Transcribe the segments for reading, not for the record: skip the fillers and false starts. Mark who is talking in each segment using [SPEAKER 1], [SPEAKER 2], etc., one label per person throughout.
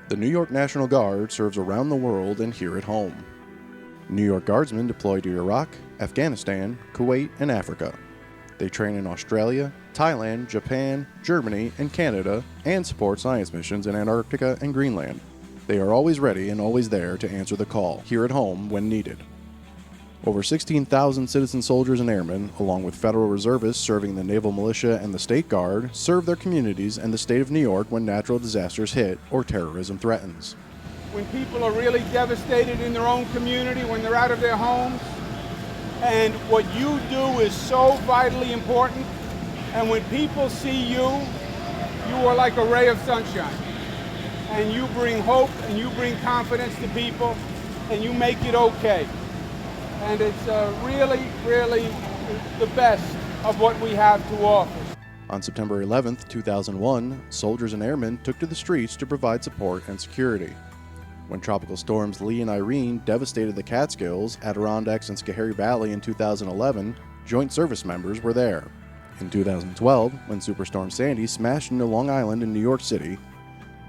[SPEAKER 1] The New York National Guard serves around the world and here at home. New York Guardsmen deploy to Iraq, Afghanistan, Kuwait, and Africa. They train in Australia, Thailand, Japan, Germany, and Canada, and support science missions in Antarctica and Greenland. They are always ready and always there to answer the call, here at home when needed. Over 16,000 citizen soldiers and airmen, along with federal reservists serving the Naval Militia and the State Guard, serve their communities and the state of New York when natural disasters hit or terrorism threatens.
[SPEAKER 2] When people are really devastated in their own community, when they're out of their homes, and what you do is so vitally important, and when people see you, you are like a ray of sunshine, and you bring hope and you bring confidence to people, and you make it okay. And it's really, really the best of what we have to offer.
[SPEAKER 1] On September 11, 2001, soldiers and airmen took to the streets to provide support and security. When tropical storms Lee and Irene devastated the Catskills, Adirondacks, and Schoharie Valley in 2011, joint service members were there. In 2012, when Superstorm Sandy smashed into Long Island in New York City,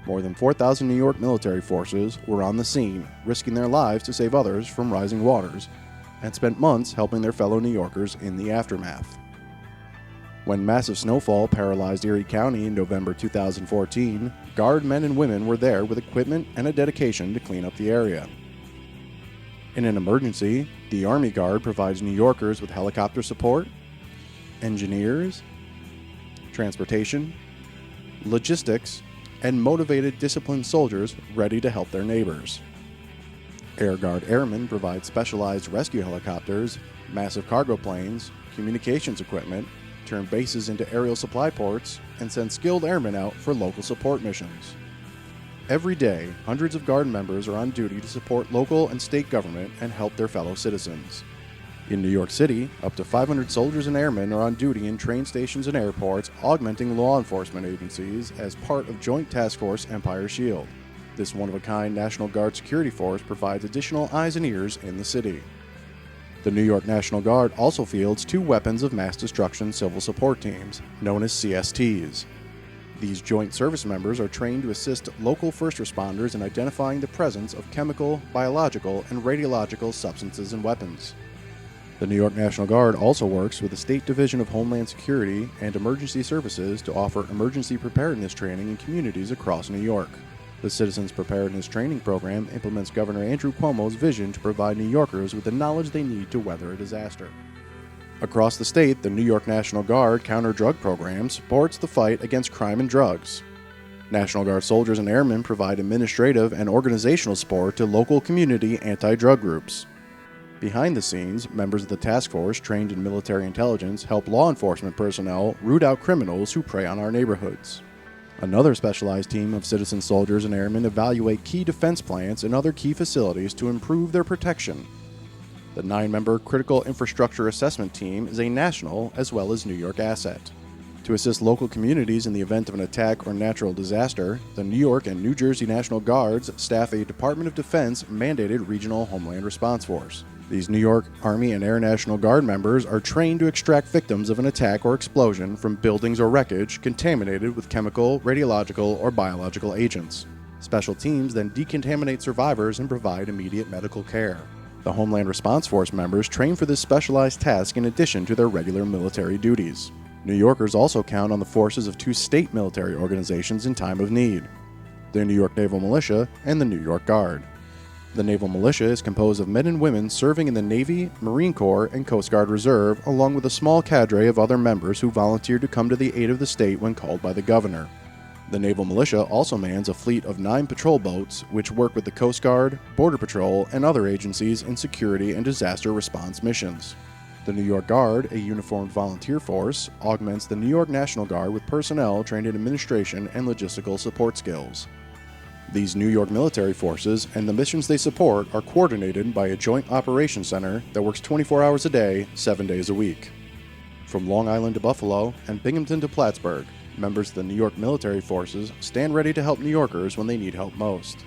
[SPEAKER 1] more than 4,000 New York military forces were on the scene, risking their lives to save others from rising waters, and spent months helping their fellow New Yorkers in the aftermath. When massive snowfall paralyzed Erie County in November 2014, Guard men and women were there with equipment and a dedication to clean up the area. In an emergency, the Army Guard provides New Yorkers with helicopter support, engineers, transportation, logistics, and motivated, disciplined soldiers ready to help their neighbors. Air Guard airmen provide specialized rescue helicopters, massive cargo planes, communications equipment, turn bases into aerial supply ports, and send skilled airmen out for local support missions. Every day, hundreds of Guard members are on duty to support local and state government and help their fellow citizens. In New York City, up to 500 soldiers and airmen are on duty in train stations and airports, augmenting law enforcement agencies as part of Joint Task Force Empire Shield. This one-of-a-kind National Guard security force provides additional eyes and ears in the city. The New York National Guard also fields 2 weapons of mass destruction civil support teams, known as CSTs. These joint service members are trained to assist local first responders in identifying the presence of chemical, biological, and radiological substances and weapons. The New York National Guard also works with the State Division of Homeland Security and Emergency Services to offer emergency preparedness training in communities across New York. The Citizens Preparedness Training Program implements Governor Andrew Cuomo's vision to provide New Yorkers with the knowledge they need to weather a disaster. Across the state, the New York National Guard Counter-Drug Program supports the fight against crime and drugs. National Guard soldiers and airmen provide administrative and organizational support to local community anti-drug groups. Behind the scenes, members of the task force trained in military intelligence help law enforcement personnel root out criminals who prey on our neighborhoods. Another specialized team of citizen soldiers and airmen evaluate key defense plants and other key facilities to improve their protection. The 9-member Critical Infrastructure Assessment Team is a national as well as New York asset. To assist local communities in the event of an attack or natural disaster, the New York and New Jersey National Guards staff a Department of Defense mandated regional Homeland Response Force. These New York Army and Air National Guard members are trained to extract victims of an attack or explosion from buildings or wreckage contaminated with chemical, radiological, or biological agents. Special teams then decontaminate survivors and provide immediate medical care. The Homeland Response Force members train for this specialized task in addition to their regular military duties. New Yorkers also count on the forces of 2 state military organizations in time of need: the New York Naval Militia and the New York Guard. The Naval Militia is composed of men and women serving in the Navy, Marine Corps, and Coast Guard Reserve, along with a small cadre of other members who volunteer to come to the aid of the state when called by the governor. The Naval Militia also mans a fleet of 9 patrol boats, which work with the Coast Guard, Border Patrol, and other agencies in security and disaster response missions. The New York Guard, a uniformed volunteer force, augments the New York National Guard with personnel trained in administration and logistical support skills. These New York military forces and the missions they support are coordinated by a joint operations center that works 24 hours a day, 7 days a week. From Long Island to Buffalo and Binghamton to Plattsburgh, members of the New York military forces stand ready to help New Yorkers when they need help most.